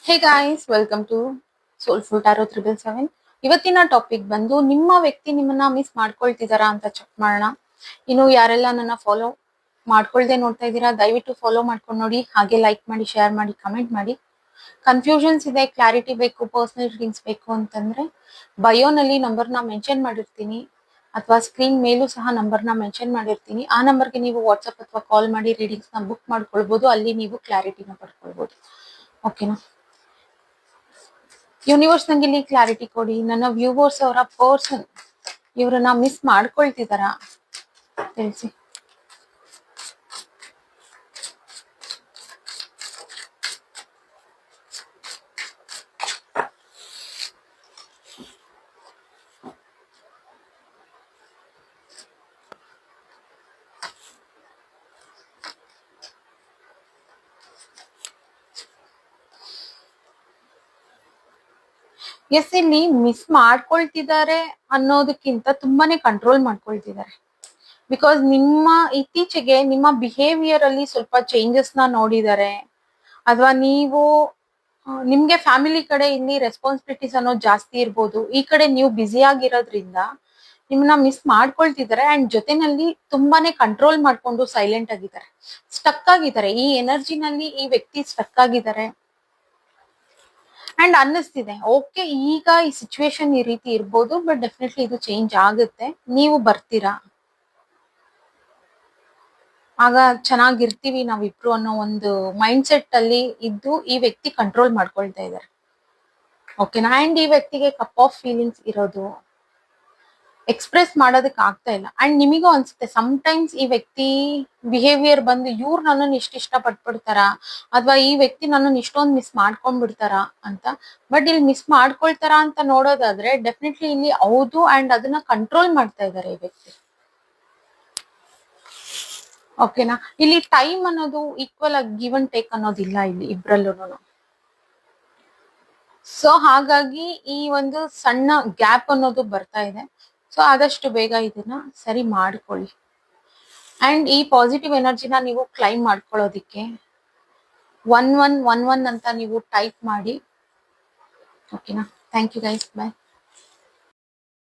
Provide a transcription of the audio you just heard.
Hey guys, welcome to soulful tarot 777. ಇವತ್ತಿನ topic ಬಂದು ನಿಮ್ಮ ವ್ಯಕ್ತಿ ನಿಮ್ಮನ್ನ ಮಿಸ್ ಮಾಡ್ಕೊಳ್ತಿದಾರಾ ಅಂತ ಚೆಕ್ ಮಾಡೋಣ. ಇನ್ನು ಯಾರೆಲ್ಲ ನನ್ನ ಫಾಲೋ ಮಾಡ್ಕೊಳ್ದೆ ನೋಡ್ತಾ ಇದ್ದೀರಾ, ದಯವಿಟ್ಟು ಫಾಲೋ ಮಾಡ್ಕೊಂಡು ನೋಡಿ. ಹಾಗೆ ಲೈಕ್ ಮಾಡಿ, ಶೇರ್ ಮಾಡಿ, ಕಮೆಂಟ್ ಮಾಡಿ. ಕನ್ಫ್ಯೂಷನ್ಸ್ ಇದೆ, ಕ್ಲಾರಿಟಿ ಬೇಕು, ಪರ್ಸನಲ್ ರೀಡಿಂಗ್ಸ್ ಬೇಕು ಅಂತಂದ್ರೆ ಬಯೋನಲ್ಲಿ ನಂಬರ್ನ ಮೆನ್ಷನ್ ಮಾಡಿರ್ತೀನಿ, ಅಥವಾ ಸ್ಕ್ರೀನ್ ಮೇಲೂ ಸಹ ನಂಬರ್ನ ಮೆನ್ಷನ್ ಮಾಡಿರ್ತೀನಿ. ಆ ನಂಬರ್ಗೆ ನೀವು ವಾಟ್ಸಪ್ ಅಥವಾ ಕಾಲ್ ಮಾಡಿ ರೀಡಿಂಗ್ಸ್ನ ಬುಕ್ ಮಾಡ್ಕೊಳ್ಬಹುದು. ಅಲ್ಲಿ ನೀವು ಕ್ಲಾರಿಟಿನ ಪಡ್ಕೊಳ್ಬಹುದು. ಓಕೆನಾ? ಯೂನಿವರ್ಸ್ ನಂಗೆ ಇಲ್ಲಿ ಕ್ಲಾರಿಟಿ ಕೊಡಿ. ನನ್ನ ವ್ಯೂವರ್ಸ್ ಅವರ ಪರ್ಸನ್ ಇವ್ರನ್ನ ಮಿಸ್ ಮಾಡ್ಕೊಳ್ತಿದಾರ ತಿಳಿಸಿ. ಎಸ್, ಇಲ್ಲಿ ಮಿಸ್ ಮಾಡ್ಕೊಳ್ತಿದ್ದಾರೆ ಅನ್ನೋದಕ್ಕಿಂತ ತುಂಬಾನೇ ಕಂಟ್ರೋಲ್ ಮಾಡ್ಕೊಳ್ತಿದ್ದಾರೆ. ಬಿಕಾಸ್ ಇತ್ತೀಚೆಗೆ ನಿಮ್ಮ ಬಿಹೇವಿಯರ್ ಅಲ್ಲಿ ಸ್ವಲ್ಪ ಚೇಂಜಸ್ ನ ನೋಡಿದ್ದಾರೆ, ಅಥವಾ ನೀವು ನಿಮ್ಗೆ ಫ್ಯಾಮಿಲಿ ಕಡೆ ಇಲ್ಲಿ ರೆಸ್ಪಾನ್ಸಿಬಿಲಿಟೀಸ್ ಅನ್ನೋದು ಜಾಸ್ತಿ ಇರ್ಬೋದು. ಈ ಕಡೆ ನೀವು ಬ್ಯುಸಿ ಆಗಿರೋದ್ರಿಂದ ನಿಮ್ಮನ್ನ ಮಿಸ್ ಮಾಡ್ಕೊಳ್ತಿದ್ದಾರೆ. ಅಂಡ್ ಜೊತೆನಲ್ಲಿ ತುಂಬಾನೇ ಕಂಟ್ರೋಲ್ ಮಾಡ್ಕೊಂಡು ಸೈಲೆಂಟ್ ಆಗಿದ್ದಾರೆ, ಸ್ಟಕ್ ಆಗಿದ್ದಾರೆ. ಈ ಎನರ್ಜಿನಲ್ಲಿ ಈ ವ್ಯಕ್ತಿ ಸ್ಟಕ್ ಆಗಿದ್ದಾರೆ. ಅಂಡ್ ಅನ್ನಿಸ್ತಿದೆ ಓಕೆ, ಈಗ ಈ ಸಿಚುವೇಶನ್ ಈ ರೀತಿ ಇರ್ಬೋದು, ಬಟ್ ಡೆಫಿನೆಟ್ಲಿ ಇದು ಚೇಂಜ್ ಆಗುತ್ತೆ. ನೀವು ಬರ್ತೀರಾ, ಆಗ ಚೆನ್ನಾಗಿರ್ತೀವಿ ನಾವಿಬ್ರು ಅನ್ನೋ ಒಂದು ಮೈಂಡ್ ಸೆಟ್ ಅಲ್ಲಿ ಇದ್ದು ಈ ವ್ಯಕ್ತಿ ಕಂಟ್ರೋಲ್ ಮಾಡ್ಕೊಳ್ತಾ ಇದ್ದಾರೆ. ಓಕೆನಾ? ಅಂಡ್ ಈ ವ್ಯಕ್ತಿಗೆ ಕಪ್ ಆಫ್ ಫೀಲಿಂಗ್ಸ್ ಇರೋದು, ಎಕ್ಸ್ಪ್ರೆಸ್ ಮಾಡೋದಕ್ಕೆ ಆಗ್ತಾ ಇಲ್ಲ. ಅಂಡ್ ನಿಮಗೂ ಅನ್ಸುತ್ತೆ ಟೈಮ್ಸ್ ಈ ವ್ಯಕ್ತಿ ಬಿಹೇವಿಯರ್ ಬಂದು ಇವ್ರು ನನ್ನನ್ನು ಇಷ್ಟ ಪಟ್ಬಿಡ್ತಾರ, ಅಥವಾ ಈ ವ್ಯಕ್ತಿ ನನ್ನನ್ನು ಇಷ್ಟೊಂದು ಮಿಸ್ ಮಾಡ್ಕೊಂಡ್ಬಿಡ್ತಾರ ಅಂತ. ಬಟ್ ಇಲ್ಲಿ ಮಿಸ್ ಮಾಡ್ಕೊಳ್ತಾರ ಅಂತ ನೋಡೋದಾದ್ರೆ ಡೆಫಿನೆಟ್ಲಿ ಇಲ್ಲಿ ಹೌದು. ಅಂಡ್ ಅದನ್ನ ಕಂಟ್ರೋಲ್ ಮಾಡ್ತಾ ಇದ್ದಾರೆ ಈ ವ್ಯಕ್ತಿ. ಓಕೆನಾ? ಇಲ್ಲಿ ಟೈಮ್ ಅನ್ನೋದು ಈಕ್ವಲ್ ಆಗಿ ಗಿವ್ ಅಂಡ್ ಟೇಕ್ ಅನ್ನೋದಿಲ್ಲ ಇಲ್ಲಿ ಇಬ್ರಲ್ಲೂ. ಸೊ ಹಾಗಾಗಿ ಈ ಒಂದು ಸಣ್ಣ ಗ್ಯಾಪ್ ಅನ್ನೋದು ಬರ್ತಾ ಇದೆ. ಸೊ ಆದಷ್ಟು ಬೇಗ ಇದನ್ನ ಸರಿ ಮಾಡ್ಕೊಳ್ಳಿ. ಅಂಡ್ ಈ ಪಾಸಿಟಿವ್ ಎನರ್ಜಿನ ನೀವು ಕ್ಲೈಮ್ ಮಾಡ್ಕೊಳ್ಳೋದಿಕ್ಕೆ 1111 ಅಂತ ನೀವು ಟೈಪ್ ಮಾಡಿ. ಓಕೆನಾ? Thank you guys, bye.